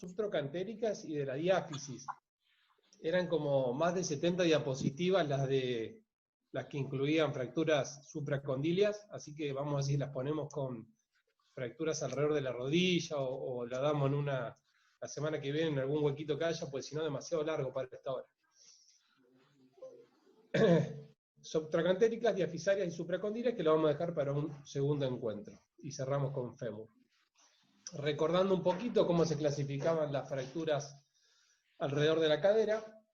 subtrocantéricas y de la diáfisis. Eran como más de 70 diapositivas las que incluían fracturas supracondilias, así que vamos a ver si las ponemos con fracturas alrededor de la rodilla o la damos la semana que viene en algún huequito que haya, pues si no demasiado largo para esta hora. Subtrocantéricas, diafisarias y supracondilias, que lo vamos a dejar para un segundo encuentro. Y cerramos con fémur. Recordando un poquito cómo se clasificaban las fracturas alrededor de la cadera,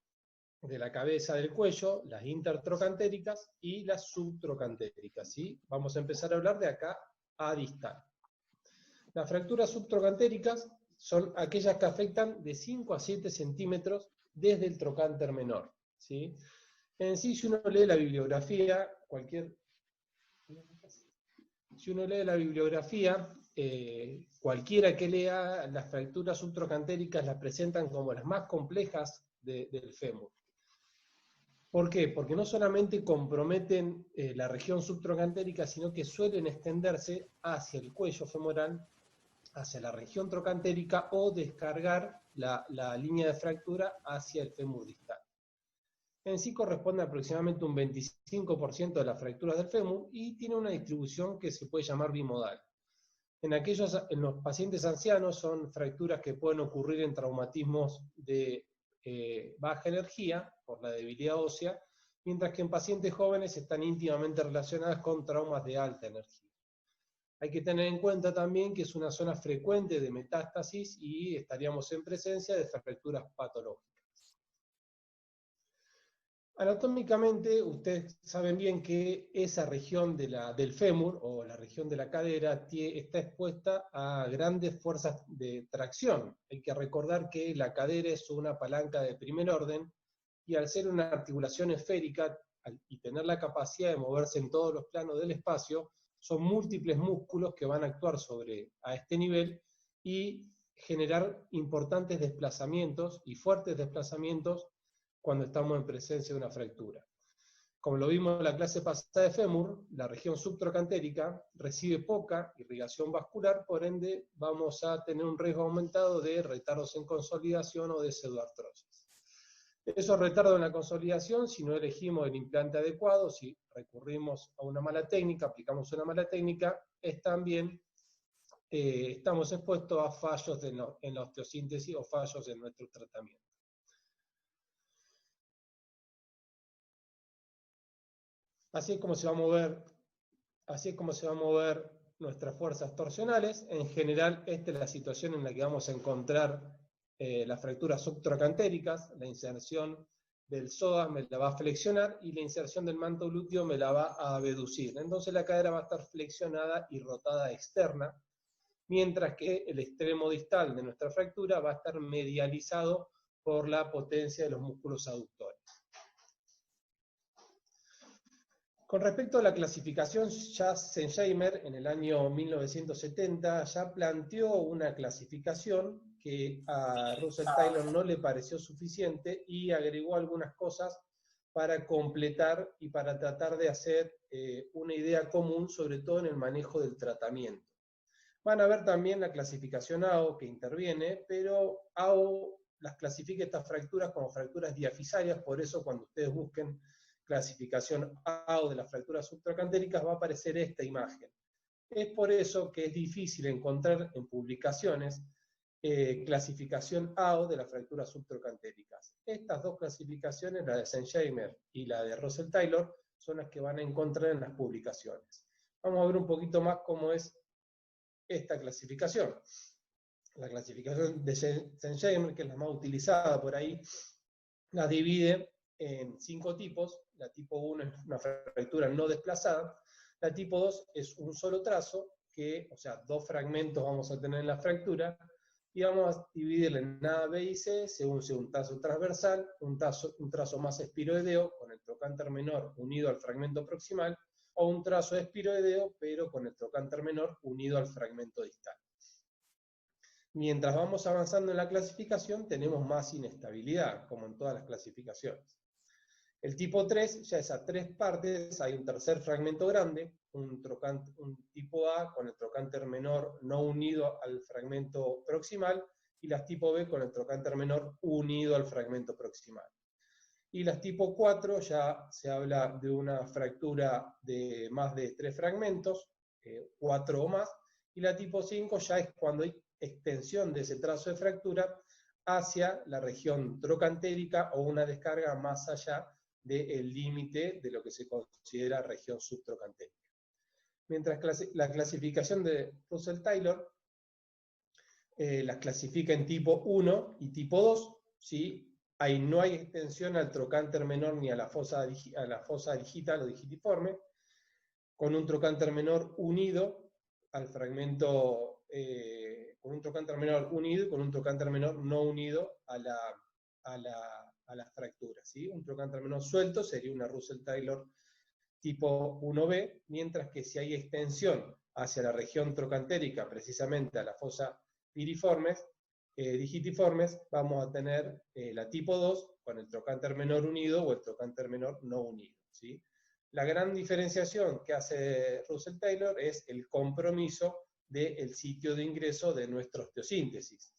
de la cabeza del cuello, las intertrocantéricas y las subtrocantéricas, ¿sí? Vamos a empezar a hablar de acá a distal. Las fracturas subtrocantéricas son aquellas que afectan de 5 a 7 centímetros desde el trocánter menor, ¿sí? En sí, si uno lee la bibliografía, cualquiera que lea, las fracturas subtrocantéricas las presentan como las más complejas del fémur. ¿Por qué? Porque no solamente comprometen la región subtrocantérica, sino que suelen extenderse hacia el cuello femoral, hacia la región trocantérica, o descargar la línea de fractura hacia el fémur distal. En sí corresponde aproximadamente un 25% de las fracturas del fémur y tiene una distribución que se puede llamar bimodal. En los pacientes ancianos son fracturas que pueden ocurrir en traumatismos de baja energía, por la debilidad ósea, mientras que en pacientes jóvenes están íntimamente relacionadas con traumas de alta energía. Hay que tener en cuenta también que es una zona frecuente de metástasis y estaríamos en presencia de fracturas patológicas. Anatómicamente, ustedes saben bien que esa región del fémur, o la región de la cadera, está expuesta a grandes fuerzas de tracción. Hay que recordar que la cadera es una palanca de primer orden, y al ser una articulación esférica y tener la capacidad de moverse en todos los planos del espacio, son múltiples músculos que van a actuar a este nivel y generar importantes desplazamientos y fuertes desplazamientos cuando estamos en presencia de una fractura. Como lo vimos en la clase pasada de fémur, la región subtrocantérica recibe poca irrigación vascular, por ende vamos a tener un riesgo aumentado de retardos en consolidación o de pseudoartrosis. Esos retardos en la consolidación, si no elegimos el implante adecuado, si recurrimos a una mala técnica, aplicamos una mala técnica, estamos expuestos a fallos en la osteosíntesis o fallos en nuestro tratamiento. Así es como se va a mover nuestras fuerzas torsionales. En general, esta es la situación en la que vamos a encontrar las fracturas subtrocantéricas. La inserción del psoas me la va a flexionar y la inserción del manto glúteo me la va a abducir. Entonces la cadera va a estar flexionada y rotada externa, mientras que el extremo distal de nuestra fractura va a estar medializado por la potencia de los músculos aductores. Con respecto a la clasificación, ya Sensheimer en el año 1970 ya planteó una clasificación que a Russell Taylor no le pareció suficiente y agregó algunas cosas para completar y para tratar de hacer una idea común, sobre todo en el manejo del tratamiento. Van a ver también la clasificación AO que interviene, pero AO las clasifica estas fracturas como fracturas diafisarias, por eso cuando ustedes busquen clasificación AO de las fracturas subtrocantéricas va a aparecer esta imagen. Es por eso que es difícil encontrar en publicaciones clasificación AO de las fracturas subtrocantéricas. Estas dos clasificaciones, la de Sensheimer y la de Russell Taylor, son las que van a encontrar en las publicaciones. Vamos a ver un poquito más cómo es esta clasificación. La clasificación de Sensheimer, que es la más utilizada por ahí, la divide en 5 tipos. La tipo 1 es una fractura no desplazada. La tipo 2 es un solo trazo, o sea, 2 fragmentos vamos a tener en la fractura, y vamos a dividirla en A, B y C, según sea un trazo transversal, un trazo más espiroideo, con el trocánter menor unido al fragmento proximal, o un trazo espiroideo, pero con el trocánter menor unido al fragmento distal. Mientras vamos avanzando en la clasificación, tenemos más inestabilidad, como en todas las clasificaciones. El tipo 3 ya es a 3 partes, hay un tercer fragmento grande, un tipo A con el trocánter menor no unido al fragmento proximal, y las tipo B con el trocánter menor unido al fragmento proximal. Y las tipo 4 ya se habla de una fractura de más de 3 fragmentos, 4 o más, y la tipo 5 ya es cuando hay extensión de ese trazo de fractura hacia la región trocantérica o una descarga más allá del límite de lo que se considera región subtrocantérica. Mientras la clasificación de Russell-Taylor las clasifica en tipo 1 y tipo 2, ¿sí? Ahí no hay extensión al trocánter menor ni a la fosa digital o digitiforme, con un trocánter menor unido al fragmento, con un trocánter menor unido y con un trocánter menor no unido a la fractura, ¿sí? Un trocánter menor suelto sería una Russell-Taylor tipo 1B, mientras que si hay extensión hacia la región trocantérica, precisamente a la fosa piriformes, digitiformes, vamos a tener la tipo 2 con el trocánter menor unido o el trocánter menor no unido, ¿sí? La gran diferenciación que hace Russell-Taylor es el compromiso del sitio de ingreso de nuestra osteosíntesis.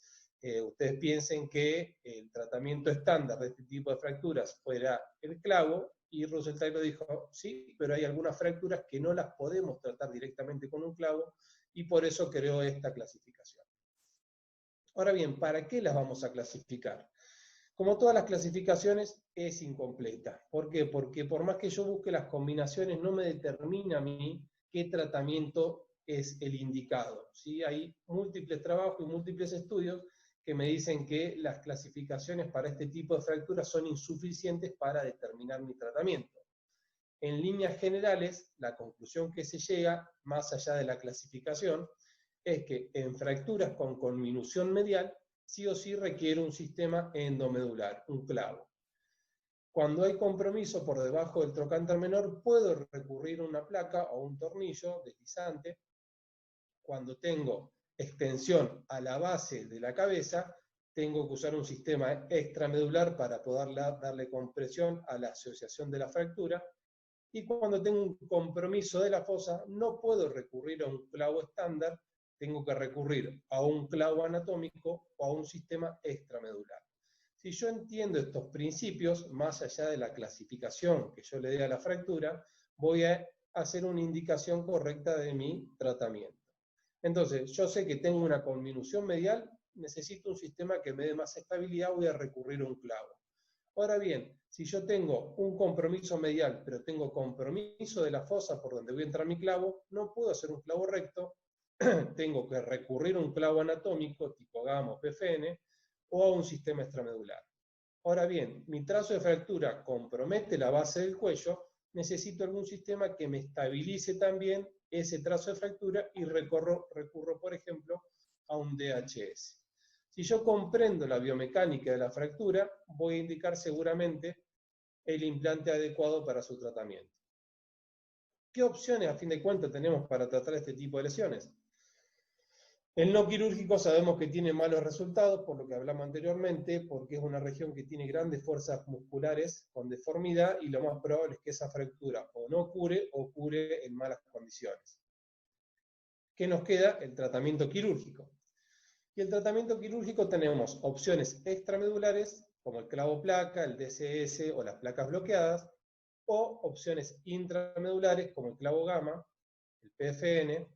Ustedes piensen que el tratamiento estándar de este tipo de fracturas fuera el clavo, y Russell-Taylor dijo, sí, pero hay algunas fracturas que no las podemos tratar directamente con un clavo, y por eso creó esta clasificación. Ahora bien, ¿para qué las vamos a clasificar? Como todas las clasificaciones, es incompleta. ¿Por qué? Porque por más que yo busque las combinaciones, no me determina a mí qué tratamiento es el indicado, ¿sí? Hay múltiples trabajos y múltiples estudios que me dicen que las clasificaciones para este tipo de fracturas son insuficientes para determinar mi tratamiento. En líneas generales, la conclusión que se llega, más allá de la clasificación, es que en fracturas con conminución medial, sí o sí requiere un sistema endomedular, un clavo. Cuando hay compromiso por debajo del trocánter menor, puedo recurrir a una placa o un tornillo deslizante. Cuando tengo extensión a la base de la cabeza, tengo que usar un sistema extramedular para poder darle compresión a la asociación de la fractura. Y cuando tengo un compromiso de la fosa, no puedo recurrir a un clavo estándar, tengo que recurrir a un clavo anatómico o a un sistema extramedular. Si yo entiendo estos principios, más allá de la clasificación que yo le dé a la fractura, voy a hacer una indicación correcta de mi tratamiento. Entonces, yo sé que tengo una conminución medial, necesito un sistema que me dé más estabilidad, voy a recurrir a un clavo. Ahora bien, si yo tengo un compromiso medial, pero tengo compromiso de la fosa por donde voy a entrar mi clavo, no puedo hacer un clavo recto, tengo que recurrir a un clavo anatómico tipo gamma o PFN o a un sistema extramedular. Ahora bien, mi trazo de fractura compromete la base del cuello, necesito algún sistema que me estabilice también ese trazo de fractura y recurro, por ejemplo, a un DHS. Si yo comprendo la biomecánica de la fractura, voy a indicar seguramente el implante adecuado para su tratamiento. ¿Qué opciones, a fin de cuentas, tenemos para tratar este tipo de lesiones? El no quirúrgico sabemos que tiene malos resultados, por lo que hablamos anteriormente, porque es una región que tiene grandes fuerzas musculares con deformidad, y lo más probable es que esa fractura o no cure o cure en malas condiciones. ¿Qué nos queda? El tratamiento quirúrgico. Y el tratamiento quirúrgico tenemos opciones extramedulares, como el clavo placa, el DCS o las placas bloqueadas, o opciones intramedulares, como el clavo gamma, el PFN,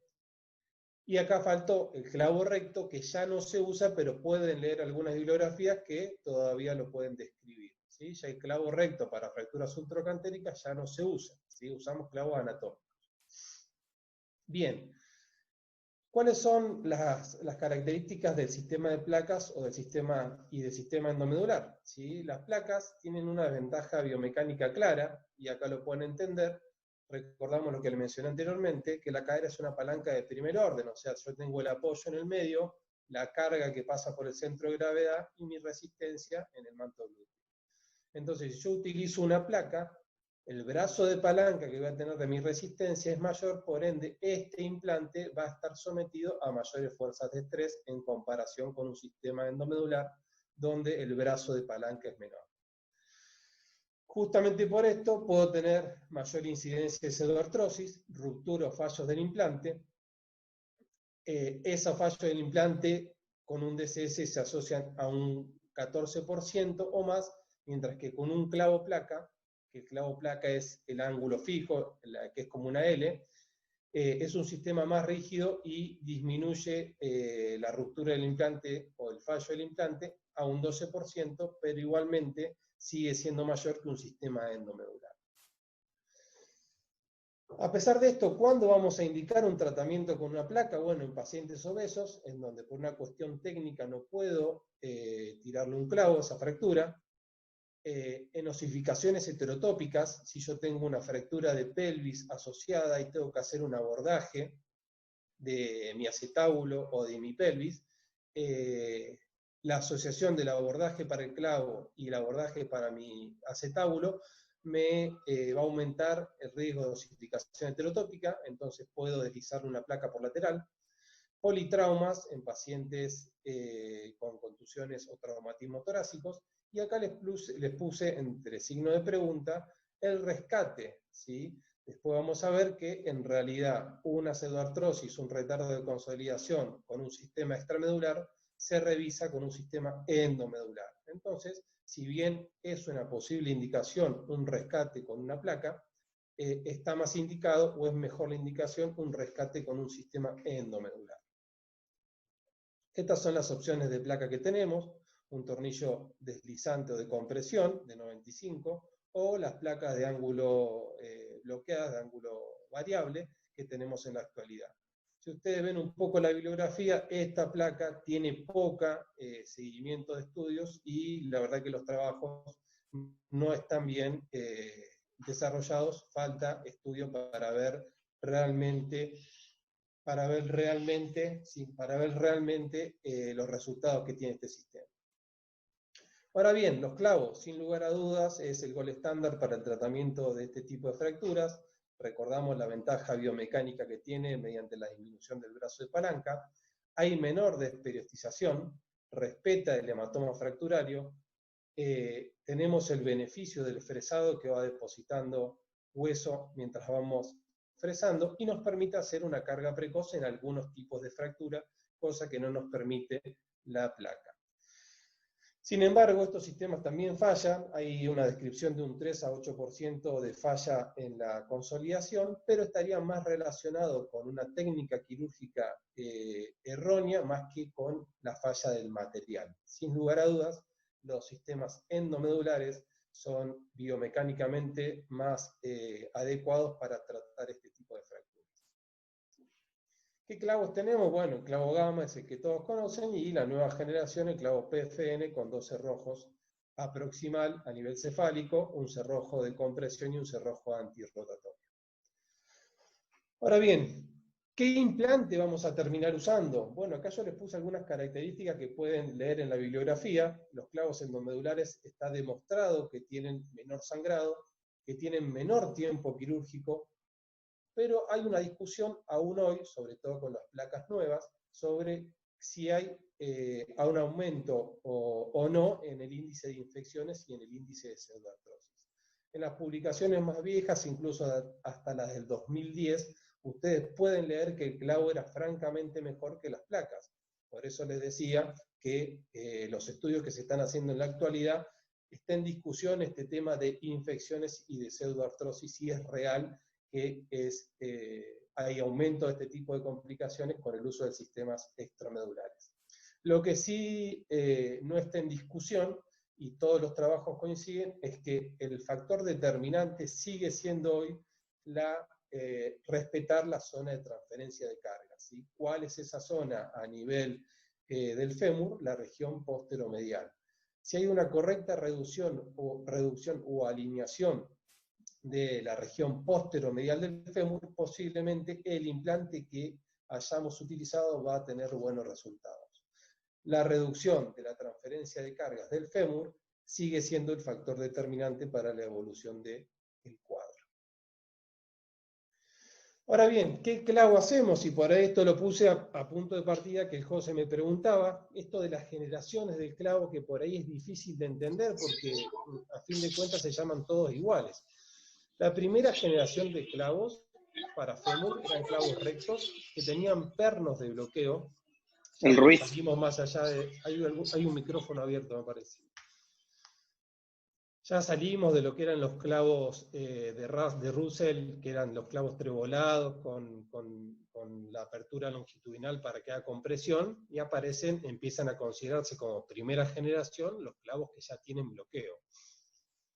y acá faltó el clavo recto, que ya no se usa, pero pueden leer algunas bibliografías que todavía lo pueden describir, ¿sí? Ya el clavo recto para fracturas subtrocantéricas ya no se usa, ¿sí? Usamos clavos anatómicos. Bien. ¿Cuáles son las características del sistema de placas o del sistema endomedular? ¿Sí? Las placas tienen una ventaja biomecánica clara, y acá lo pueden entender. Recordamos lo que le mencioné anteriormente, que la cadera es una palanca de primer orden, o sea, yo tengo el apoyo en el medio, la carga que pasa por el centro de gravedad y mi resistencia en el manto glúteo. Entonces, si yo utilizo una placa, el brazo de palanca que voy a tener de mi resistencia es mayor, por ende, este implante va a estar sometido a mayores fuerzas de estrés en comparación con un sistema endomedular donde el brazo de palanca es menor. Justamente por esto puedo tener mayor incidencia de pseudoartrosis, ruptura o fallos del implante. Esos fallos del implante con un DCS se asocian a un 14% o más, mientras que con un clavo placa, que el clavo placa es el ángulo fijo, que es como una L, es un sistema más rígido y disminuye la ruptura del implante o el fallo del implante a un 12%, pero igualmente sigue siendo mayor que un sistema endomedular. A pesar de esto, ¿cuándo vamos a indicar un tratamiento con una placa? Bueno, en pacientes obesos, en donde por una cuestión técnica no puedo tirarle un clavo a esa fractura. En osificaciones heterotópicas, si yo tengo una fractura de pelvis asociada y tengo que hacer un abordaje de mi acetábulo o de mi pelvis, la asociación del abordaje para el clavo y el abordaje para mi acetábulo me va a aumentar el riesgo de osificación heterotópica, entonces puedo deslizar una placa por lateral. Politraumas en pacientes con contusiones o traumatismos torácicos, y acá les puse entre signo de pregunta el rescate, ¿sí? Después vamos a ver que en realidad una pseudoartrosis, un retardo de consolidación con un sistema extramedular, se revisa con un sistema endomedular. Entonces, si bien es una posible indicación un rescate con una placa, está más indicado o es mejor la indicación un rescate con un sistema endomedular. Estas son las opciones de placa que tenemos: un tornillo deslizante o de compresión de 95, o las placas de ángulo bloqueadas, de ángulo variable, que tenemos en la actualidad. Si ustedes ven un poco la bibliografía, esta placa tiene poca seguimiento de estudios, y la verdad que los trabajos no están bien desarrollados, falta estudio para ver realmente los resultados que tiene este sistema. Ahora bien, los clavos, sin lugar a dudas, es el gold estándar para el tratamiento de este tipo de fracturas. Recordamos la ventaja biomecánica que tiene mediante la disminución del brazo de palanca. Hay menor desperiodización, respeta el hematoma fracturario. Tenemos el beneficio del fresado, que va depositando hueso mientras vamos fresando, y nos permite hacer una carga precoz en algunos tipos de fractura, cosa que no nos permite la placa. Sin embargo, estos sistemas también fallan. Hay una descripción de un 3 a 8% de falla en la consolidación, pero estaría más relacionado con una técnica quirúrgica errónea más que con la falla del material. Sin lugar a dudas, los sistemas endomedulares son biomecánicamente más adecuados para tratar este tipo de fracturas. ¿Qué clavos tenemos? Bueno, el clavo gamma es el que todos conocen, y la nueva generación, el clavo PFN, con 2 cerrojos aproximal a nivel cefálico, un cerrojo de compresión y un cerrojo antirrotatorio. Ahora bien, ¿qué implante vamos a terminar usando? Bueno, acá yo les puse algunas características que pueden leer en la bibliografía. Los clavos endomedulares está demostrado que tienen menor sangrado, que tienen menor tiempo quirúrgico, pero hay una discusión aún hoy, sobre todo con las placas nuevas, sobre si hay un aumento o no en el índice de infecciones y en el índice de pseudoartrosis. En las publicaciones más viejas, incluso hasta las del 2010, ustedes pueden leer que el clavo era francamente mejor que las placas. Por eso les decía que los estudios que se están haciendo en la actualidad está en discusión este tema de infecciones y de pseudoartrosis, si es real que hay aumento de este tipo de complicaciones con el uso de sistemas extramedulares. Lo que sí no está en discusión, y todos los trabajos coinciden, es que el factor determinante sigue siendo hoy respetar la zona de transferencia de carga, ¿sí? ¿Cuál es esa zona a nivel del fémur? La región posteromedial. Si hay una correcta reducción o alineación de la región posteromedial del fémur, posiblemente el implante que hayamos utilizado va a tener buenos resultados. La reducción de la transferencia de cargas del fémur sigue siendo el factor determinante para la evolución del cuadro. Ahora bien, ¿qué clavo hacemos? Y por esto lo puse a punto de partida, que el José me preguntaba, esto de las generaciones del clavo, que por ahí es difícil de entender, porque a fin de cuentas se llaman todos iguales. La primera generación de clavos para fémur eran clavos rectos que tenían pernos de bloqueo, El Ruiz. Salimos más allá de... Hay un micrófono abierto, me parece. Ya salimos de lo que eran los clavos de Russell, que eran los clavos trebolados con la apertura longitudinal para que haga compresión, y empiezan a considerarse como primera generación los clavos que ya tienen bloqueo.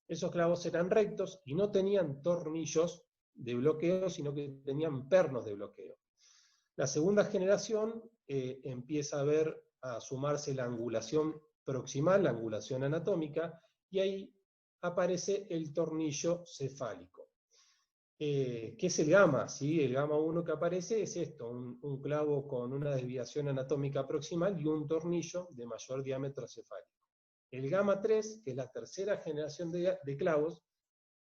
Esos clavos eran rectos y no tenían tornillos de bloqueo, sino que tenían pernos de bloqueo. La segunda generación empieza a sumarse la angulación proximal, la angulación anatómica, y ahí aparece el tornillo cefálico. ¿Qué es el gamma? ¿Sí? El gamma 1 que aparece es esto, un clavo con una desviación anatómica proximal y un tornillo de mayor diámetro cefálico. El gamma 3, que es la tercera generación de clavos,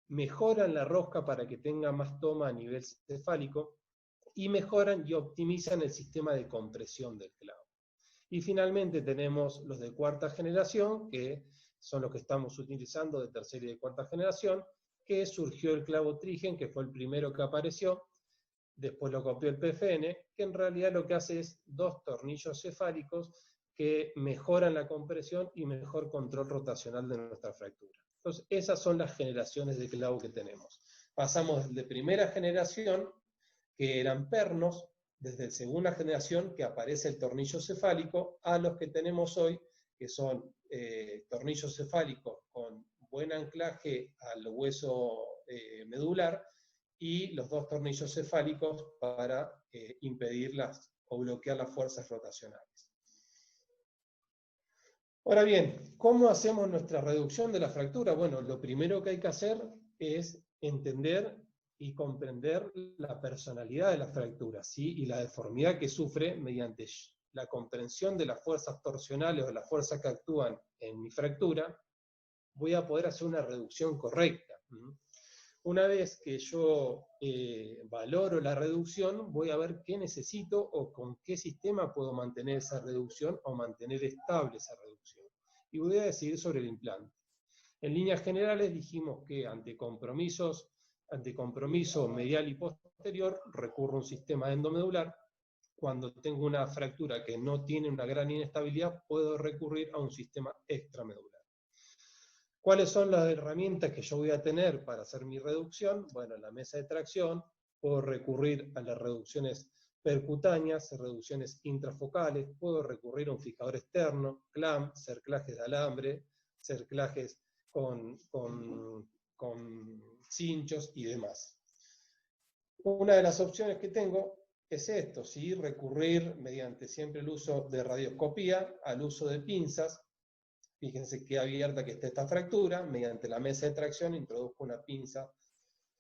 mejoran la rosca para que tenga más toma a nivel cefálico, y mejoran y optimizan el sistema de compresión del clavo. Y finalmente tenemos los de cuarta generación, que son los que estamos utilizando de tercera y de cuarta generación, que surgió el clavo Trigen, que fue el primero que apareció, después lo copió el PFN, que en realidad lo que hace es dos tornillos cefálicos que mejoran la compresión y mejor control rotacional de nuestra fractura. Entonces, esas son las generaciones de clavo que tenemos. Pasamos de primera generación, que eran pernos, desde segunda generación, que aparece el tornillo cefálico, a los que tenemos hoy, que son tornillos cefálicos con buen anclaje al hueso medular, y los dos tornillos cefálicos para impedir o bloquear las fuerzas rotacionales. Ahora bien, ¿cómo hacemos nuestra reducción de la fractura? Bueno, lo primero que hay que hacer es entender y comprender la personalidad de la fractura, ¿sí? Y la deformidad que sufre mediante la comprensión de las fuerzas torsionales o las fuerzas que actúan en mi fractura, voy a poder hacer una reducción correcta. Una vez que yo valoro la reducción, voy a ver qué necesito o con qué sistema puedo mantener esa reducción o mantener estable esa reducción. Y voy a decidir sobre el implante. En líneas generales dijimos que ante compromiso medial y posterior recurro a un sistema endomedular. Cuando tengo una fractura que no tiene una gran inestabilidad, puedo recurrir a un sistema extramedular. ¿Cuáles son las herramientas que yo voy a tener para hacer mi reducción? Bueno, la mesa de tracción, puedo recurrir a las reducciones percutáneas, reducciones intrafocales, puedo recurrir a un fijador externo, clamp, cerclajes de alambre, cerclajes con cinchos y demás. Una de las opciones que tengo es esto, ¿sí? Recurrir mediante siempre el uso de radioscopía al uso de pinzas. Fíjense qué abierta que está esta fractura, mediante la mesa de tracción introduzco una pinza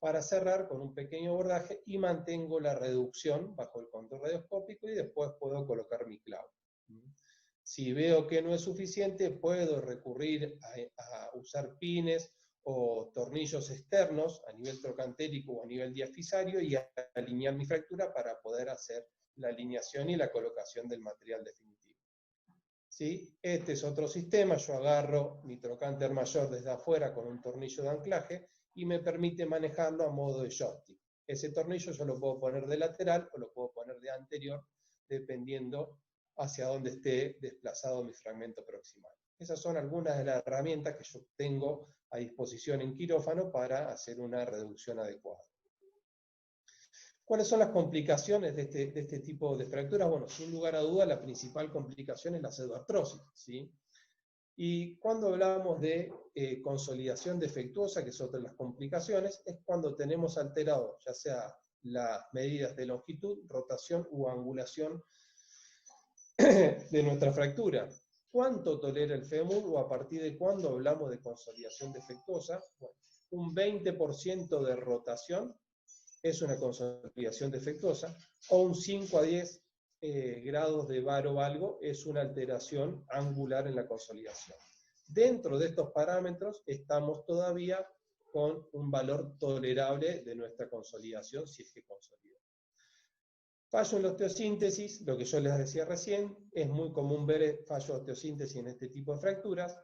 para cerrar con un pequeño bordaje y mantengo la reducción bajo el control radioscópico y después puedo colocar mi clavo. Si veo que no es suficiente, puedo recurrir a usar pines o tornillos externos a nivel trocantérico o a nivel diafisario y alinear mi fractura para poder hacer la alineación y la colocación del material definitivo. ¿Sí? Este es otro sistema, yo agarro mi trocánter mayor desde afuera con un tornillo de anclaje y me permite manejarlo a modo de joystick. Ese tornillo yo lo puedo poner de lateral o lo puedo poner de anterior, dependiendo hacia dónde esté desplazado mi fragmento proximal. Esas son algunas de las herramientas que yo tengo a disposición en quirófano para hacer una reducción adecuada. ¿Cuáles son las complicaciones de este tipo de fracturas? Bueno, sin lugar a duda, la principal complicación es la pseudoartrosis, ¿sí? Y cuando hablamos de consolidación defectuosa, que es otra de las complicaciones, es cuando tenemos alterado, ya sea las medidas de longitud, rotación u angulación de nuestra fractura. ¿Cuánto tolera el fémur o a partir de cuándo hablamos de consolidación defectuosa? Bueno, un 20% de rotación es una consolidación defectuosa, o un 5 a 10 grados de varo valgo es una alteración angular en la consolidación. Dentro de estos parámetros estamos todavía con un valor tolerable de nuestra consolidación, si es que consolida. Fallo en la osteosíntesis, lo que yo les decía recién, es muy común ver fallo de osteosíntesis en este tipo de fracturas,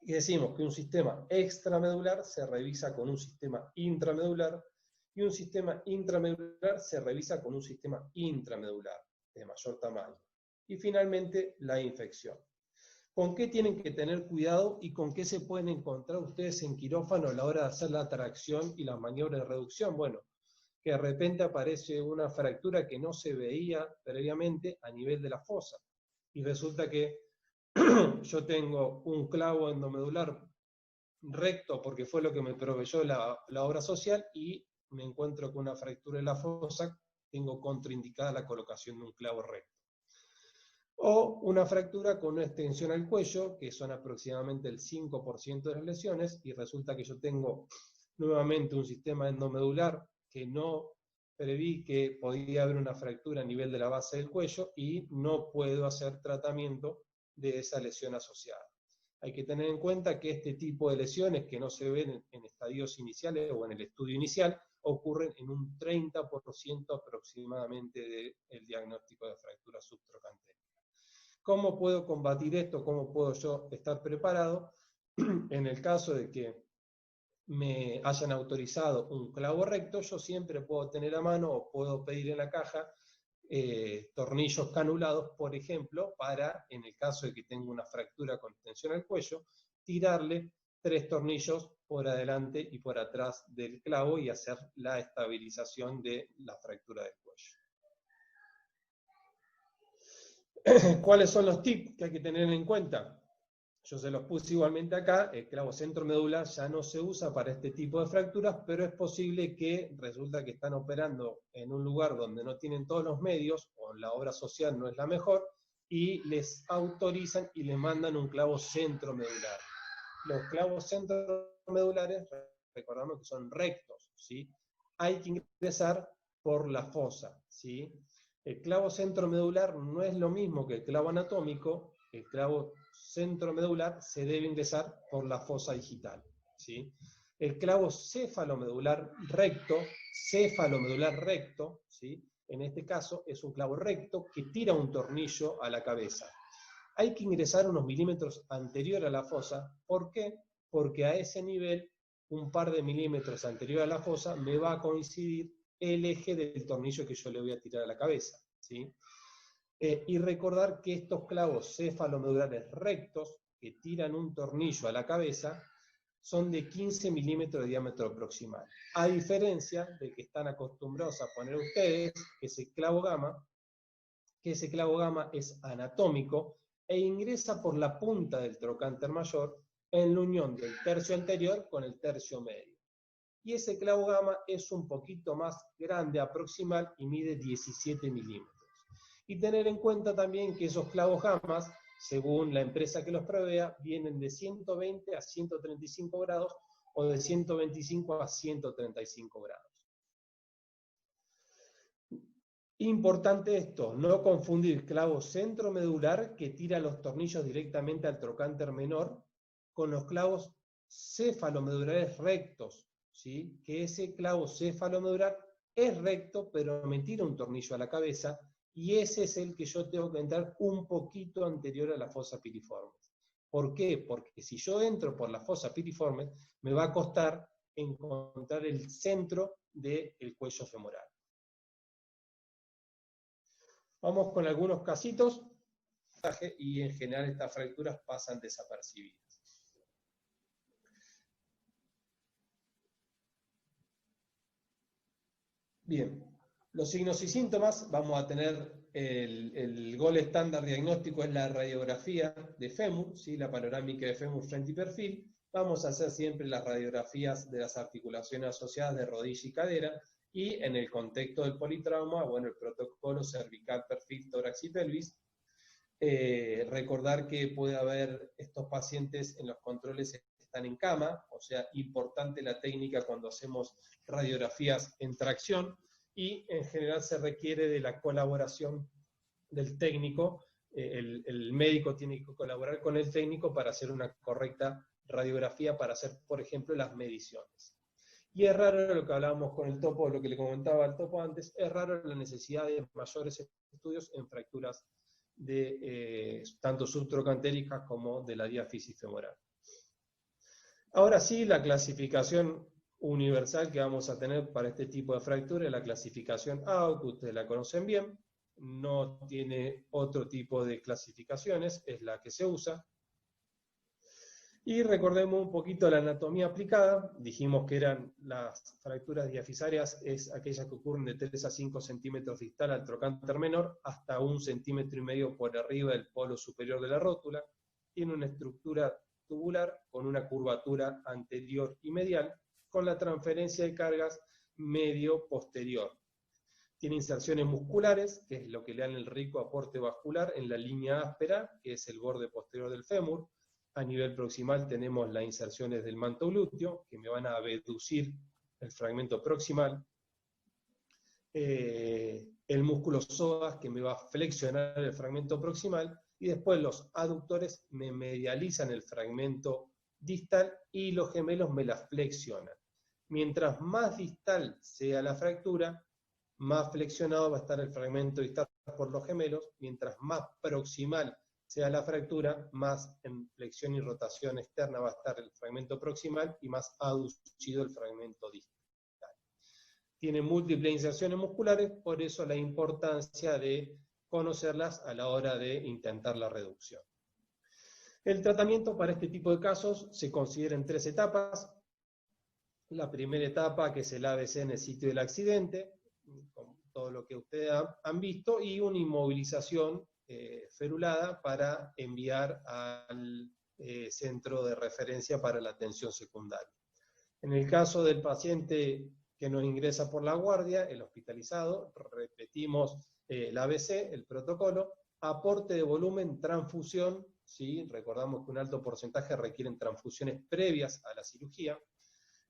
y decimos que un sistema extramedular se revisa con un sistema intramedular, y un sistema intramedular se revisa con un sistema intramedular de mayor tamaño. Y finalmente, la infección. ¿Con qué tienen que tener cuidado y con qué se pueden encontrar ustedes en quirófano a la hora de hacer la tracción y las maniobras de reducción? Bueno, que de repente aparece una fractura que no se veía previamente a nivel de la fosa. Y resulta que yo tengo un clavo endomedular recto porque fue lo que me proveyó la obra social y me encuentro con una fractura en la fosa, tengo contraindicada la colocación de un clavo recto. O una fractura con una extensión al cuello, que son aproximadamente el 5% de las lesiones, y resulta que yo tengo nuevamente un sistema endomedular que no preví que podía haber una fractura a nivel de la base del cuello y no puedo hacer tratamiento de esa lesión asociada. Hay que tener en cuenta que este tipo de lesiones que no se ven en estadios iniciales o en el estudio inicial ocurren en un 30% aproximadamente del diagnóstico de fractura subtrocantérica. ¿Cómo puedo combatir esto? ¿Cómo puedo yo estar preparado? En el caso de que me hayan autorizado un clavo recto, yo siempre puedo tener a mano o puedo pedir en la caja tornillos canulados, por ejemplo, para, en el caso de que tenga una fractura con extensión al cuello, tirarle 3 tornillos por adelante y por atrás del clavo y hacer la estabilización de la fractura del cuello. ¿Cuáles son los tips que hay que tener en cuenta? Yo se los puse igualmente acá. El clavo centromedular ya no se usa para este tipo de fracturas, pero es posible que resulta que están operando en un lugar donde no tienen todos los medios, o la obra social no es la mejor, y les autorizan y les mandan un clavo centromedular. Los clavos centromedulares, recordamos que son rectos, ¿sí? Hay que ingresar por la fosa, ¿sí? El clavo centromedular no es lo mismo que el clavo anatómico. El clavo centromedular se debe ingresar por la fosa digital, ¿sí? El clavo cefalomedular recto, ¿sí? En este caso es un clavo recto que tira un tornillo a la cabeza. Hay que ingresar unos milímetros anterior a la fosa. ¿Por qué? Porque a ese nivel, un par de milímetros anterior a la fosa, me va a coincidir el eje del tornillo que yo le voy a tirar a la cabeza, ¿sí? Y recordar que estos clavos cefalomedulares rectos, que tiran un tornillo a la cabeza, son de 15 milímetros de diámetro proximal. A diferencia de que están acostumbrados a poner ustedes que ese clavo gamma es anatómico e ingresa por la punta del trocánter mayor en la unión del tercio anterior con el tercio medio. Y ese clavo gamma es un poquito más grande aproximal y mide 17 milímetros. Y tener en cuenta también que esos clavos gammas, según la empresa que los provea, vienen de 120 a 135 grados o de 125 a 135 grados. Importante esto, no confundir clavo centromedular que tira los tornillos directamente al trocánter menor con los clavos cefalomedulares rectos, ¿sí? Que ese clavo cefalomedular es recto, pero me tira un tornillo a la cabeza, y ese es el que yo tengo que entrar un poquito anterior a la fosa piriforme. ¿Por qué? Porque si yo entro por la fosa piriforme, me va a costar encontrar el centro del cuello femoral. Vamos con algunos casitos, y en general estas fracturas pasan desapercibidas. Bien, los signos y síntomas, vamos a tener el gol estándar diagnóstico, es la radiografía de fémur, ¿sí? La panorámica de fémur frente y perfil. Vamos a hacer siempre las radiografías de las articulaciones asociadas de rodilla y cadera, y en el contexto del politrauma, bueno, el protocolo cervical, perfil, tórax y pelvis. Recordar que puede haber estos pacientes en los controles que están en cama, o sea, importante la técnica cuando hacemos radiografías en tracción, y en general se requiere de la colaboración del técnico. El médico tiene que colaborar con el técnico para hacer una correcta radiografía, para hacer, por ejemplo, las mediciones. Y es raro lo que hablábamos con el topo, lo que le comentaba al topo antes, es raro la necesidad de mayores estudios en fracturas de tanto subtrocantéricas como de la diáfisis femoral. Ahora sí, la clasificación universal que vamos a tener para este tipo de fractura es la clasificación AO, que ustedes la conocen bien. no tiene otro tipo de clasificaciones, es la que se usa. Y recordemos un poquito la anatomía aplicada. Dijimos que eran las fracturas diafisarias, es aquellas que ocurren de 3 a 5 centímetros distal al trocánter menor, hasta 1,5 centímetros por arriba del polo superior de la rótula. Tiene una estructura tubular con una curvatura anterior y medial, con la transferencia de cargas medio-posterior. Tiene inserciones musculares, que es lo que le dan el rico aporte vascular en la línea áspera, que es el borde posterior del fémur. A nivel proximal tenemos las inserciones del manto glúteo, que me van a abducir el fragmento proximal. El músculo psoas, que me va a flexionar el fragmento proximal. Y después los aductores me medializan el fragmento distal y los gemelos me la flexionan. Mientras más distal sea la fractura, más flexionado va a estar el fragmento distal por los gemelos. Mientras más proximal sea la fractura, más en flexión y rotación externa va a estar el fragmento proximal y más aducido el fragmento distal. Tiene múltiples inserciones musculares, por eso la importancia de conocerlas a la hora de intentar la reducción. El tratamiento para este tipo de casos se considera en 3 etapas. La primera etapa, que es el ABC en el sitio del accidente, con todo lo que ustedes han visto, y una inmovilización ferulada para enviar al centro de referencia para la atención secundaria. En el caso del paciente que nos ingresa por la guardia, el hospitalizado, repetimos el ABC, el protocolo: aporte de volumen, transfusión, ¿sí? Recordamos que un alto porcentaje requieren transfusiones previas a la cirugía.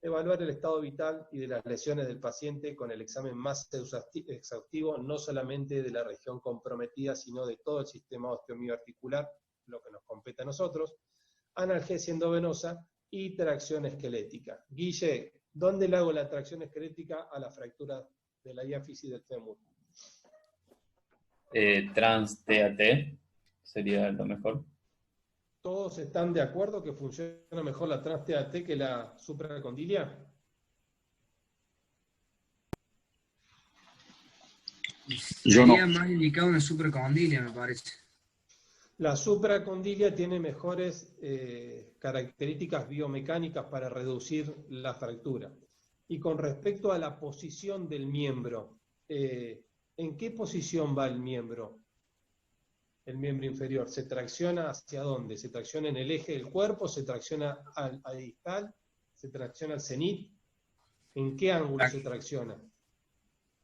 Evaluar el estado vital y de las lesiones del paciente con el examen más exhaustivo, no solamente de la región comprometida, sino de todo el sistema osteomioarticular, lo que nos compete a nosotros. Analgesia endovenosa y tracción esquelética. Guille, ¿dónde le hago la tracción esquelética a la fractura de la diáfisis del fémur? Trans-TAT sería lo mejor. ¿Todos están de acuerdo que funciona mejor la trans-TAT que la supracondilia? Sería más indicado una supracondilia, me parece. La supracondilia tiene mejores características biomecánicas para reducir la fractura. Y con respecto a la posición del miembro, ¿en qué posición va el miembro? El miembro inferior, ¿se tracciona hacia dónde? ¿Se tracciona en el eje del cuerpo? ¿Se tracciona al distal? ¿Se tracciona al cenit? ¿En qué ángulo se tracciona?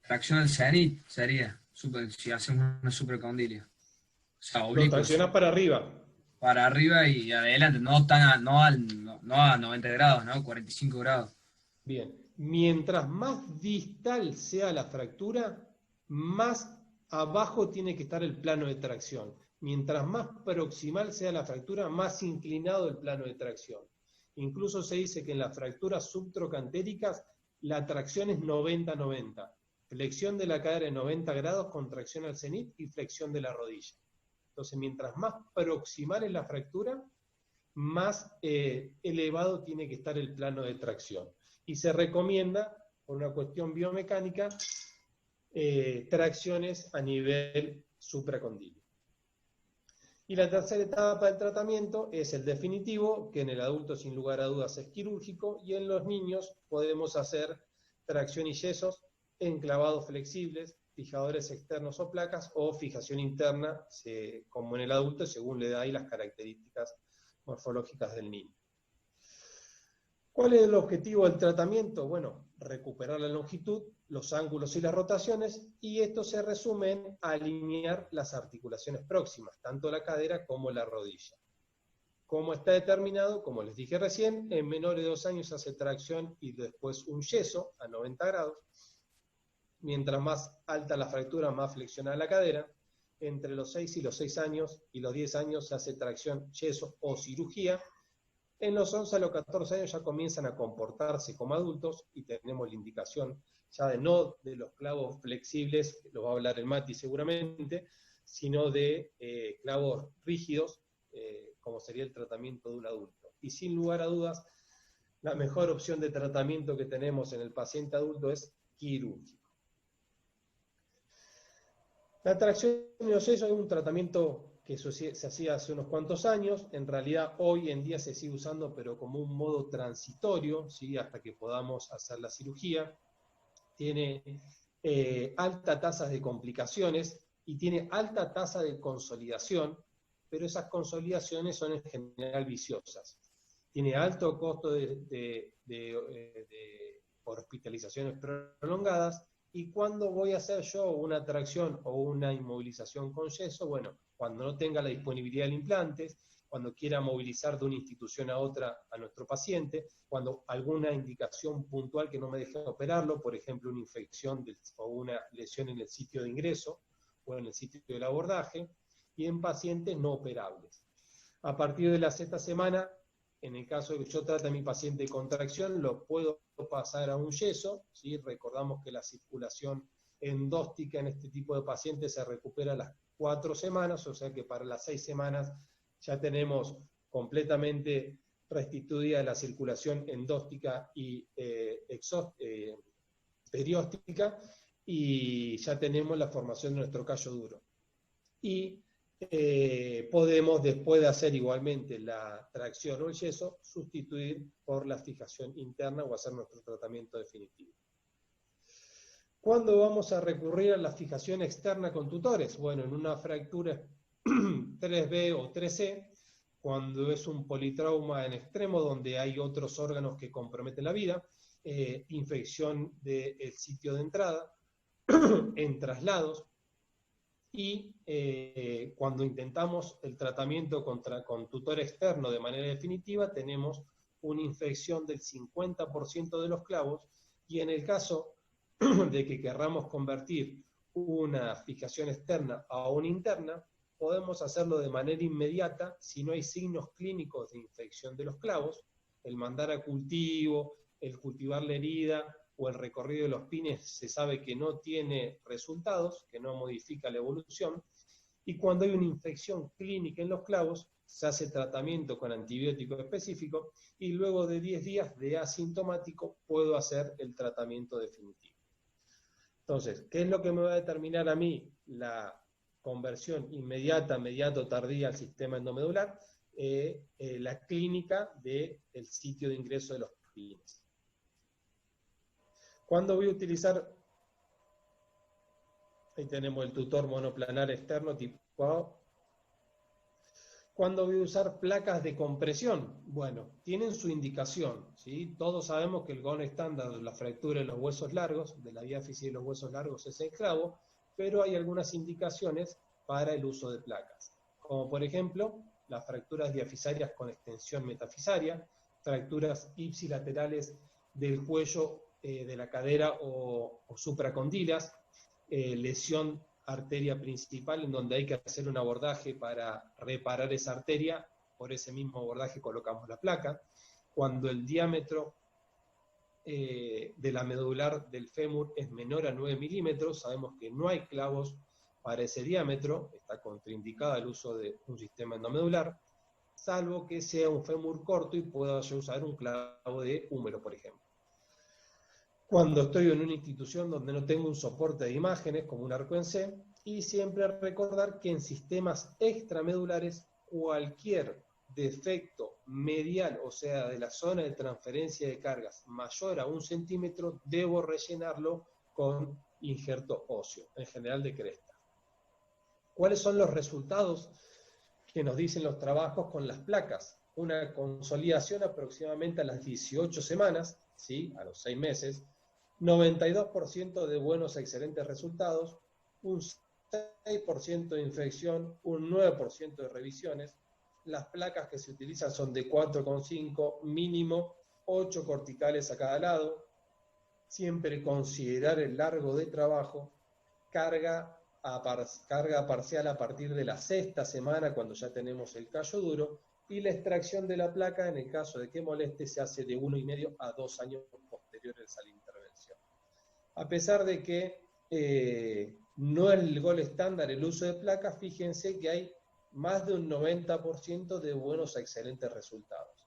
Tracción al cenit sería, si hacemos una supracondilia. O sea, Lo oblicuos. traccionás para arriba. Para arriba y adelante, no a 90 grados, ¿no? 45 grados. Bien, mientras más distal sea la fractura, más abajo tiene que estar el plano de tracción. Mientras más proximal sea la fractura, más inclinado el plano de tracción. Incluso se dice que en las fracturas subtrocantéricas la tracción es 90-90. Flexión de la cadera en 90 grados, contracción al cenit y flexión de la rodilla. Entonces, mientras más proximal es la fractura, más elevado tiene que estar el plano de tracción. Y se recomienda, por una cuestión biomecánica, tracciones a nivel supracondilio. Y la tercera etapa del tratamiento es el definitivo, que en el adulto sin lugar a dudas es quirúrgico, y en los niños podemos hacer tracción y yesos, enclavados flexibles, fijadores externos o placas, o fijación interna, como en el adulto, según la edad y las características morfológicas del niño. ¿Cuál es el objetivo del tratamiento? Bueno, recuperar la longitud, los ángulos y las rotaciones, y esto se resume en alinear las articulaciones próximas, tanto la cadera como la rodilla. ¿Cómo está determinado? Como les dije recién, en menores de 2 años se hace tracción y después un yeso a 90 grados. Mientras más alta la fractura, más flexionada la cadera. Entre los 6 y los 6 años y los 10 años se hace tracción, yeso o cirugía. En los 11 a los 14 años ya comienzan a comportarse como adultos y tenemos la indicación ya de no de los clavos flexibles, lo va a hablar el Mati seguramente, sino de clavos rígidos, como sería el tratamiento de un adulto. Y sin lugar a dudas, la mejor opción de tratamiento que tenemos en el paciente adulto es quirúrgico. La tracción de los yesos es un tratamiento que se hacía hace unos cuantos años. En realidad hoy en día se sigue usando, pero como un modo transitorio, ¿sí? Hasta que podamos hacer la cirugía. Tiene alta tasa de complicaciones y tiene alta tasa de consolidación, pero esas consolidaciones son en general viciosas. Tiene alto costo por hospitalizaciones prolongadas. ¿Y cuándo voy a hacer yo una tracción o una inmovilización con yeso? Bueno, cuando no tenga la disponibilidad de implantes, cuando quiera movilizar de una institución a otra a nuestro paciente, cuando alguna indicación puntual que no me deje operarlo, por ejemplo, una infección o una lesión en el sitio de ingreso o en el sitio del abordaje, y en pacientes no operables. A partir de la sexta semana, en el caso de que yo trate a mi paciente con tracción, lo puedo pasar a un yeso, ¿sí? Recordamos que la circulación endóstica en este tipo de pacientes se recupera a las 4 semanas, o sea que para las 6 semanas ya tenemos completamente restituida la circulación endóstica y perióstica, y ya tenemos la formación de nuestro callo duro. Y podemos, después de hacer igualmente la tracción o el yeso, sustituir por la fijación interna o hacer nuestro tratamiento definitivo. ¿Cuándo vamos a recurrir a la fijación externa con tutores? Bueno, en una fractura 3B o 3C, cuando es un politrauma en extremo donde hay otros órganos que comprometen la vida, infección del sitio de entrada, en traslados, y cuando intentamos el tratamiento con tutor externo de manera definitiva, tenemos una infección del 50% de los clavos, y en el caso de que querramos convertir una fijación externa a una interna, podemos hacerlo de manera inmediata si no hay signos clínicos de infección de los clavos. El mandar a cultivo, el cultivar la herida o el recorrido de los pines se sabe que no tiene resultados, que no modifica la evolución, y cuando hay una infección clínica en los clavos, se hace tratamiento con antibiótico específico, y luego de 10 días de asintomático puedo hacer el tratamiento definitivo. Entonces, ¿qué es lo que me va a determinar a mí la conversión inmediata, mediata o tardía al sistema endomedular? La clínica del sitio de ingreso de los pines. ¿Cuándo voy a utilizar? Ahí tenemos el tutor monoplanar externo tipo A. ¿Cuándo voy a usar placas de compresión? Bueno, tienen su indicación, ¿sí? Todos sabemos que el gold estándar de la fractura de los huesos largos, de la diáfisis de los huesos largos, es el clavo, pero hay algunas indicaciones para el uso de placas, como por ejemplo las fracturas diafisarias con extensión metafisaria, fracturas ipsilaterales del cuello, de la cadera o supracondilas, lesión arteria principal, en donde hay que hacer un abordaje para reparar esa arteria. Por ese mismo abordaje colocamos la placa. Cuando el diámetro de la medular del fémur es menor a 9 milímetros, sabemos que no hay clavos para ese diámetro, está contraindicado el uso de un sistema endomedular, salvo que sea un fémur corto y pueda yo usar un clavo de húmero, por ejemplo. Cuando estoy en una institución donde no tengo un soporte de imágenes, como un arco en C, y siempre recordar que en sistemas extramedulares cualquier defecto medial, o sea, de la zona de transferencia de cargas mayor a 1 centímetro, debo rellenarlo con injerto óseo, en general de cresta. ¿Cuáles son los resultados que nos dicen los trabajos con las placas? Una consolidación aproximadamente a las 18 semanas, ¿sí? A los 6 meses, 92% de buenos a excelentes resultados, un 6% de infección, un 9% de revisiones. Las placas que se utilizan son de 4,5, mínimo 8 corticales a cada lado. Siempre considerar el largo de trabajo, carga parcial a partir de la 6ª semana, cuando ya tenemos el callo duro, y la extracción de la placa, en el caso de que moleste, se hace de 1,5 a 2 años posteriores a la intervención. A pesar de que no es el gol estándar el uso de placas, fíjense que hay más de un 90% de buenos a excelentes resultados.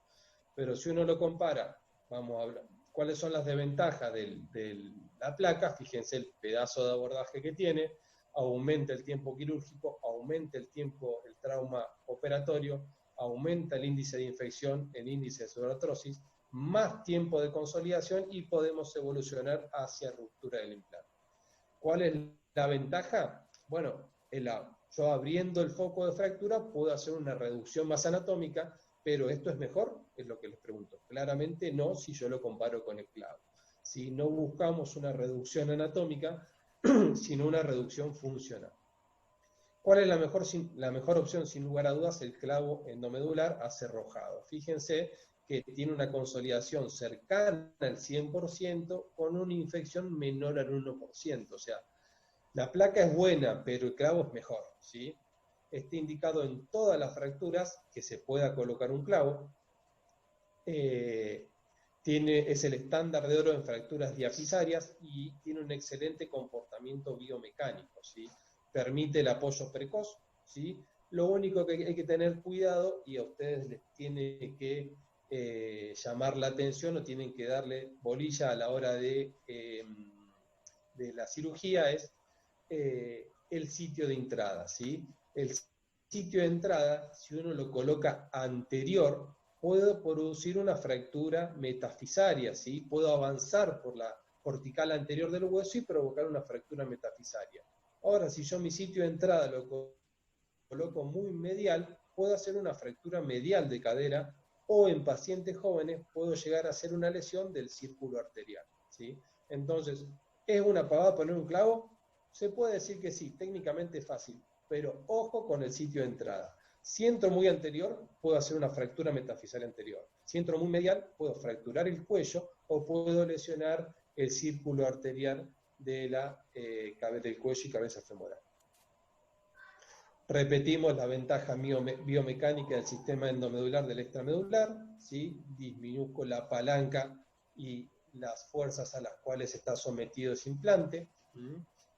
Pero si uno lo compara, vamos a hablar, ¿cuáles son las desventajas de la placa? Fíjense el pedazo de abordaje que tiene, aumenta el tiempo quirúrgico, aumenta el trauma operatorio, aumenta el índice de infección, el índice de sobreartrosis, más tiempo de consolidación y podemos evolucionar hacia ruptura del implante. ¿Cuál es la ventaja? Bueno, yo abriendo el foco de fractura puedo hacer una reducción más anatómica, pero ¿esto es mejor? Es lo que les pregunto. Claramente no, si yo lo comparo con el clavo. Si no buscamos una reducción anatómica, sino una reducción funcional. ¿Cuál es la mejor opción? Sin lugar a dudas, el clavo endomedular acerrojado. Fíjense que tiene una consolidación cercana al 100% con una infección menor al 1%. O sea, la placa es buena, pero el clavo es mejor, ¿sí? Está indicado en todas las fracturas que se pueda colocar un clavo. Es el estándar de oro en fracturas diafisarias y tiene un excelente comportamiento biomecánico, ¿sí? Permite el apoyo precoz, ¿sí? Lo único que hay que tener cuidado, y a ustedes les tiene que llamar la atención o tienen que darle bolilla a la hora de la cirugía, es el sitio de entrada, ¿sí? El sitio de entrada, si uno lo coloca anterior, puede producir una fractura metafisaria, ¿sí? Puedo avanzar por la cortical anterior del hueso y provocar una fractura metafisaria. Ahora, si yo mi sitio de entrada lo coloco muy medial, puedo hacer una fractura medial de cadera, o en pacientes jóvenes puedo llegar a hacer una lesión del círculo arterial, ¿sí? Entonces, ¿es una pavada poner un clavo? Se puede decir que sí, técnicamente es fácil, pero ojo con el sitio de entrada. Si entro muy anterior, puedo hacer una fractura metafisaria anterior. Si entro muy medial, puedo fracturar el cuello o puedo lesionar el círculo arterial del cuello y cabeza femoral. Repetimos la ventaja biomecánica del sistema endomedular del extramedular, ¿sí? Disminuzco la palanca y las fuerzas a las cuales está sometido ese implante.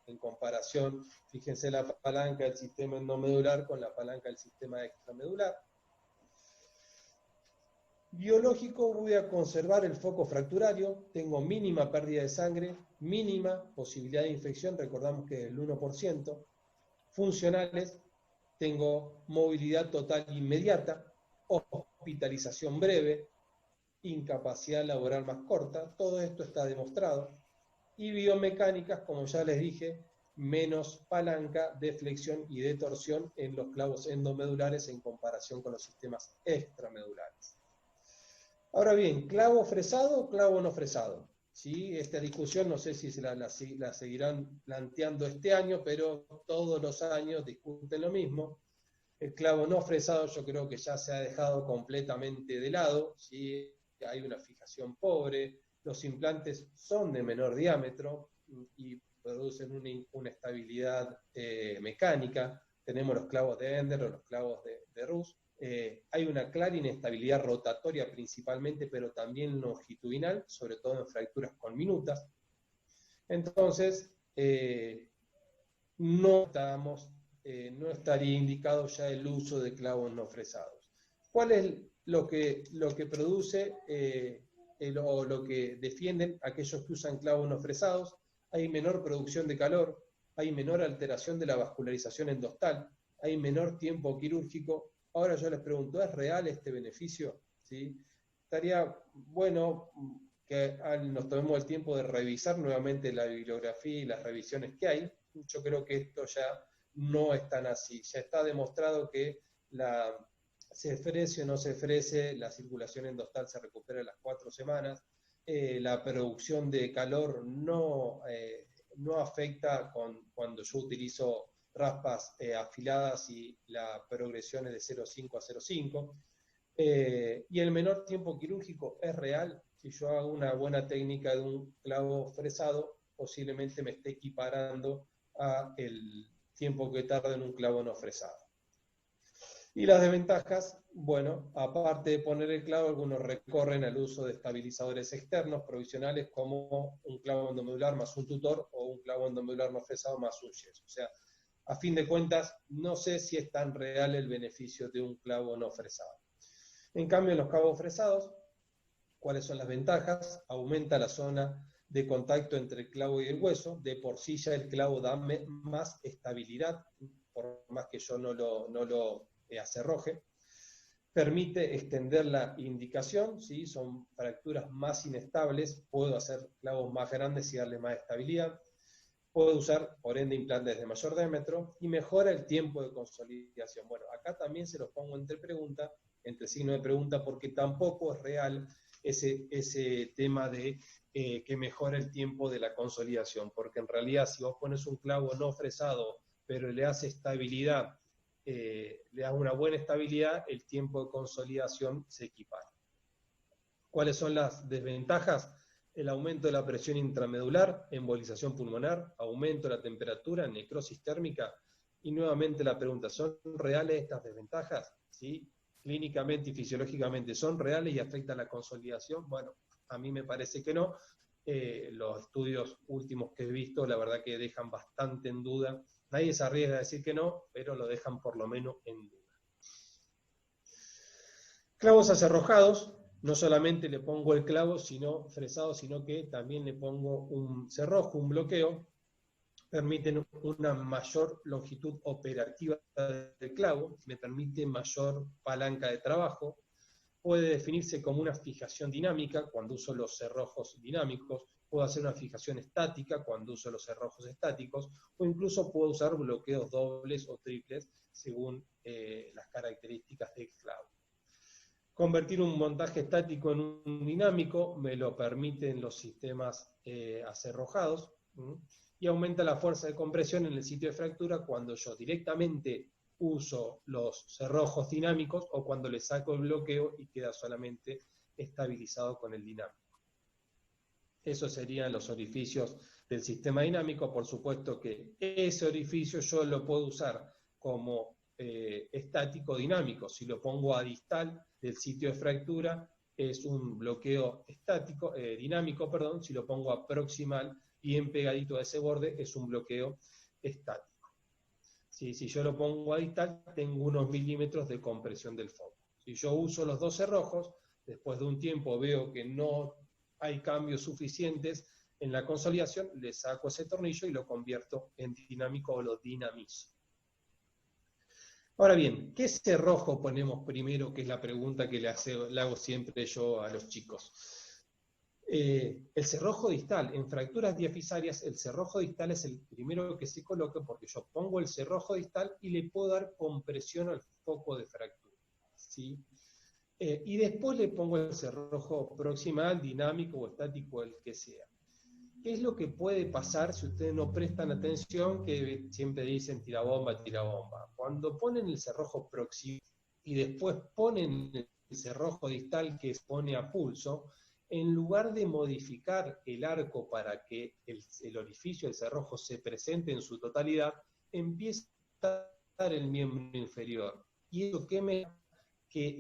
En comparación, fíjense la palanca del sistema endomedular con la palanca del sistema extramedular. Biológico, voy a conservar el foco fracturario, tengo mínima pérdida de sangre, mínima posibilidad de infección, recordamos que es el 1%. Funcionales, tengo movilidad total inmediata, hospitalización breve, incapacidad laboral más corta, todo esto está demostrado. Y biomecánicas, como ya les dije, menos palanca de flexión y de torsión en los clavos endomedulares en comparación con los sistemas extramedulares. Ahora bien, ¿clavo fresado o clavo no fresado? ¿Sí? Esta discusión no sé si la seguirán planteando este año, pero todos los años discuten lo mismo. El clavo no fresado yo creo que ya se ha dejado completamente de lado, ¿sí? Hay una fijación pobre, los implantes son de menor diámetro y producen una estabilidad mecánica. Tenemos los clavos de Ender o los clavos de Rus. Hay una clara inestabilidad rotatoria principalmente, pero también longitudinal, sobre todo en fracturas conminutas. Entonces, no estaría indicado ya el uso de clavos no fresados. ¿Cuál es lo que produce o lo que defienden aquellos que usan clavos no fresados? Hay menor producción de calor, hay menor alteración de la vascularización endostal, hay menor tiempo quirúrgico. Ahora yo les pregunto, ¿es real este beneficio? ¿Sí? Estaría bueno que nos tomemos el tiempo de revisar nuevamente la bibliografía y las revisiones que hay. Yo creo que esto ya no es tan así. Ya está demostrado que se ofrece o no se ofrece, la circulación endostal se recupera a las 4 semanas, la producción de calor no afecta cuando yo utilizo raspas afiladas y la progresión es de 0,5 a 0,5. Y el menor tiempo quirúrgico es real. Si yo hago una buena técnica de un clavo fresado, posiblemente me esté equiparando a el tiempo que tarda en un clavo no fresado. Y las desventajas, bueno, aparte de poner el clavo, algunos recorren al uso de estabilizadores externos provisionales como un clavo endomedular más un tutor o un clavo endomedular no fresado más un yeso. O sea, a fin de cuentas, no sé si es tan real el beneficio de un clavo no fresado. En cambio, en los clavos fresados, ¿cuáles son las ventajas? Aumenta la zona de contacto entre el clavo y el hueso. De por sí ya el clavo da más estabilidad, por más que yo no lo acerroje. Permite extender la indicación, ¿sí? Son fracturas más inestables, puedo hacer clavos más grandes y darle más estabilidad. Puedo usar, por ende, implantes de mayor diámetro y mejora el tiempo de consolidación. Bueno, acá también se los pongo entre signo de pregunta, porque tampoco es real ese tema de que mejora el tiempo de la consolidación, porque en realidad si vos pones un clavo no fresado, pero le das estabilidad, le das una buena estabilidad, el tiempo de consolidación se equipara. ¿Cuáles son las desventajas? El aumento de la presión intramedular, embolización pulmonar, aumento de la temperatura, necrosis térmica. Y nuevamente la pregunta, ¿son reales estas desventajas? ¿Sí? Clínicamente y fisiológicamente, ¿son reales y afectan la consolidación? Bueno, a mí me parece que no. Los estudios últimos que he visto, la verdad que dejan bastante en duda. Nadie se arriesga a decir que no, pero lo dejan por lo menos en duda. Clavos acerrojados. No solamente le pongo el clavo fresado, sino que también le pongo un cerrojo, un bloqueo. Permiten una mayor longitud operativa del clavo, me permite mayor palanca de trabajo. Puede definirse como una fijación dinámica cuando uso los cerrojos dinámicos. Puedo hacer una fijación estática cuando uso los cerrojos estáticos, o incluso puedo usar bloqueos dobles o triples según las características del clavo. Convertir un montaje estático en un dinámico me lo permiten los sistemas acerrojados, y aumenta la fuerza de compresión en el sitio de fractura cuando yo directamente uso los cerrojos dinámicos o cuando le saco el bloqueo y queda solamente estabilizado con el dinámico. Esos serían los orificios del sistema dinámico. Por supuesto que ese orificio yo lo puedo usar como estático dinámico. Si lo pongo a distal del sitio de fractura es un bloqueo estático, dinámico, perdón. Si lo pongo a proximal, bien pegadito a ese borde, es un bloqueo estático. Si yo lo pongo a distal, tengo unos milímetros de compresión del fondo. Si yo uso los dos cerrojos, después de un tiempo veo que no hay cambios suficientes en la consolidación, le saco ese tornillo y lo convierto en dinámico o lo dinamizo. Ahora bien, ¿qué cerrojo ponemos primero? Que es la pregunta que le hago siempre yo a los chicos. El cerrojo distal, en fracturas diafisarias, el cerrojo distal es el primero que se coloca porque yo pongo el cerrojo distal y le puedo dar compresión al foco de fractura, ¿sí? Y después le pongo el cerrojo proximal, dinámico o estático, el que sea. ¿Qué es lo que puede pasar si ustedes no prestan atención? Que siempre dicen tirabomba, tirabomba. Cuando ponen el cerrojo proximal y después ponen el cerrojo distal que expone a pulso, en lugar de modificar el arco para que el orificio del cerrojo se presente en su totalidad, empieza a estar el miembro inferior. Y eso que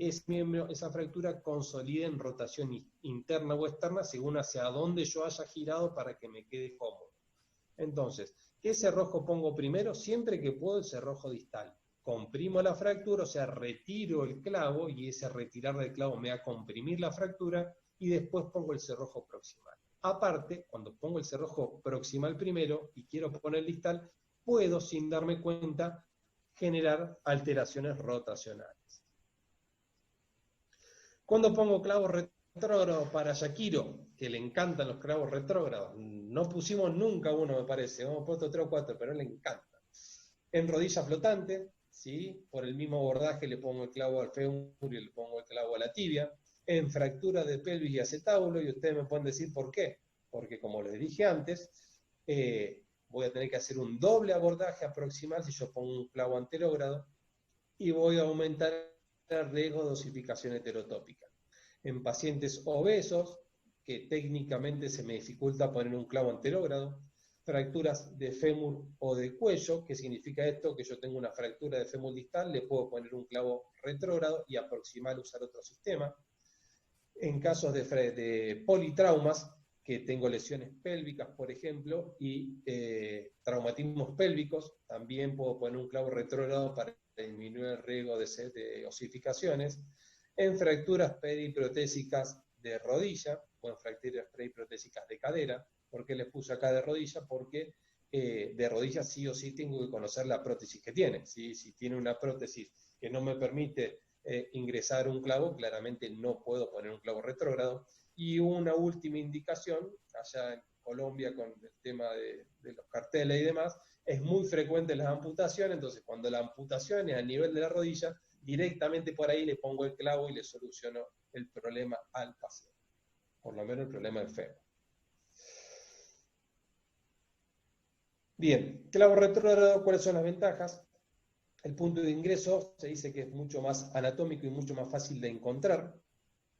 esa fractura consolide en rotación interna o externa según hacia dónde yo haya girado para que me quede cómodo. Entonces, ¿qué cerrojo pongo primero? Siempre que puedo el cerrojo distal. Comprimo la fractura, o sea, retiro el clavo, y ese retirar del clavo me va a comprimir la fractura, y después pongo el cerrojo proximal. Aparte, cuando pongo el cerrojo proximal primero y quiero poner distal, puedo, sin darme cuenta, generar alteraciones rotacionales. Cuando pongo clavos retrógrados para Shakiro, que le encantan los clavos retrógrados, no pusimos nunca uno, me parece, hemos puesto 3 o 4, pero a él le encanta. En rodilla flotante, ¿sí? Por el mismo abordaje le pongo el clavo al fémur y le pongo el clavo a la tibia. En fractura de pelvis y acetábulo, y ustedes me pueden decir por qué. Porque como les dije antes, voy a tener que hacer un doble abordaje aproximal si yo pongo un clavo anterógrado, y voy a aumentar el riesgo de osificación heterotópica. En pacientes obesos, que técnicamente se me dificulta poner un clavo anterógrado, fracturas de fémur o de cuello, ¿qué significa esto? Que yo tengo una fractura de fémur distal, le puedo poner un clavo retrógrado y aproximal usar otro sistema. En casos de politraumas, que tengo lesiones pélvicas, por ejemplo, y traumatismos pélvicos, también puedo poner un clavo retrógrado para disminuir el riesgo de osificaciones. En fracturas periprotésicas de rodilla o en fracturas periprotésicas de cadera, ¿Por qué les puse acá de rodilla? Porque de rodilla sí o sí tengo que conocer la prótesis que tiene, ¿sí? Si tiene una prótesis que no me permite ingresar un clavo, claramente no puedo poner un clavo retrógrado. Y una última indicación, allá en Colombia con el tema de los carteles y demás, es muy frecuente las amputaciones, entonces cuando la amputación es a nivel de la rodilla, directamente por ahí le pongo el clavo y le soluciono el problema al paciente, por lo menos el problema del fémur. Bien, clavo retrógrado, ¿cuáles son las ventajas? El punto de ingreso se dice que es mucho más anatómico y mucho más fácil de encontrar.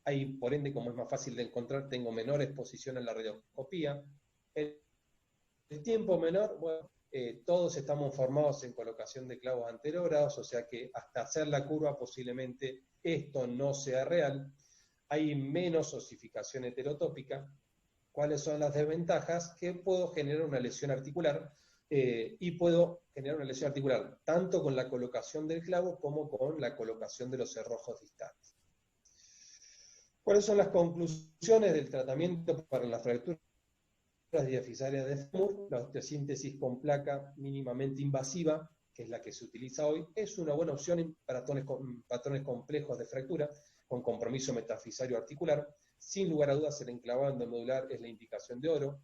Ahí, por ende, como es más fácil de encontrar, tengo menor exposición a la radioscopía. El tiempo menor, bueno, todos estamos formados en colocación de clavos anterógrados, o sea que hasta hacer la curva posiblemente esto no sea real. Hay menos osificación heterotópica. ¿Cuáles son las desventajas? Que puedo generar una lesión articular, y puedo generar una lesión articular tanto con la colocación del clavo como con la colocación de los cerrojos distales. ¿Cuáles son las conclusiones del tratamiento para las fracturas diafisarias de fémur? La osteosíntesis con placa mínimamente invasiva, que es la que se utiliza hoy, es una buena opción en patrones complejos de fractura, con compromiso metafisario articular. Sin lugar a dudas, el enclavado endomedular es la indicación de oro,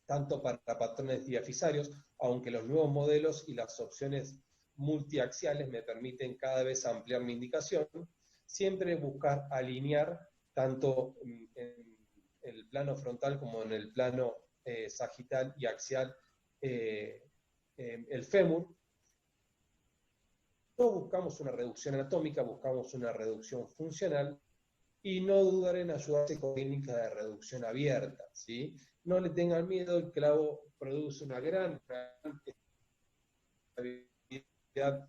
tanto para patrones diafisarios, aunque los nuevos modelos y las opciones multiaxiales me permiten cada vez ampliar mi indicación, siempre buscar alinear tanto en el plano frontal como en el plano sagital y axial el fémur. No buscamos una reducción anatómica, buscamos una reducción funcional, y no dudar en ayudarse con técnicas de reducción abierta, ¿sí? No le tengan miedo, el clavo produce una gran estabilidad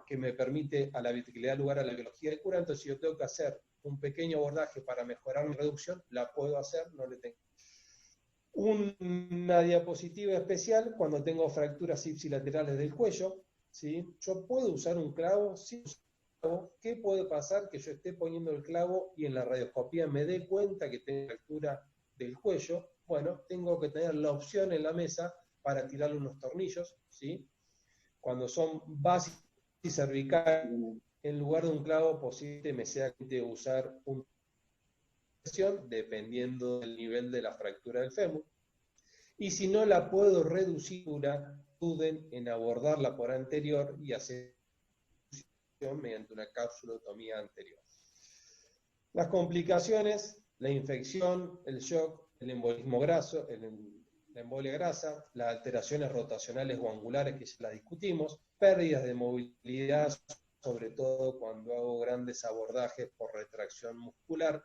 que me permite a la que le da lugar a la biología de cura. Entonces, si yo tengo que hacer un pequeño abordaje para mejorar mi reducción, la puedo hacer, no le tengo. Una diapositiva especial cuando tengo fracturas ipsilaterales del cuello, ¿sí? Yo puedo usar un clavo, sí. ¿Qué puede pasar? Que yo esté poniendo el clavo y en la radioscopía me dé cuenta que tengo fractura del cuello. Bueno, tengo que tener la opción en la mesa para tirarle unos tornillos, ¿sí? Cuando son básicos y cervicales, en lugar de un clavo, posiblemente me sea que usar una presión dependiendo del nivel de la fractura del fémur. Y si no la puedo reducir, duden en abordarla por anterior y hacer mediante una capsulotomía anterior. Las complicaciones, la infección, el shock, el embolismo graso, la embolia grasa, las alteraciones rotacionales o angulares que ya las discutimos, pérdidas de movilidad, sobre todo cuando hago grandes abordajes por retracción muscular,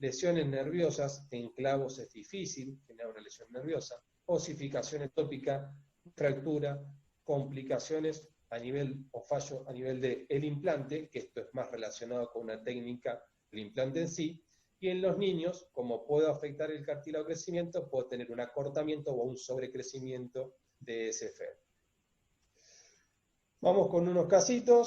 lesiones nerviosas, en clavos es difícil generar una lesión nerviosa, osificación ectópica, fractura, complicaciones a nivel o fallo a nivel del implante, que esto es más relacionado con una técnica del implante en sí, y en los niños, como puedo afectar el cartílago crecimiento, puedo tener un acortamiento o un sobrecrecimiento de ese fémur. Vamos con unos casitos.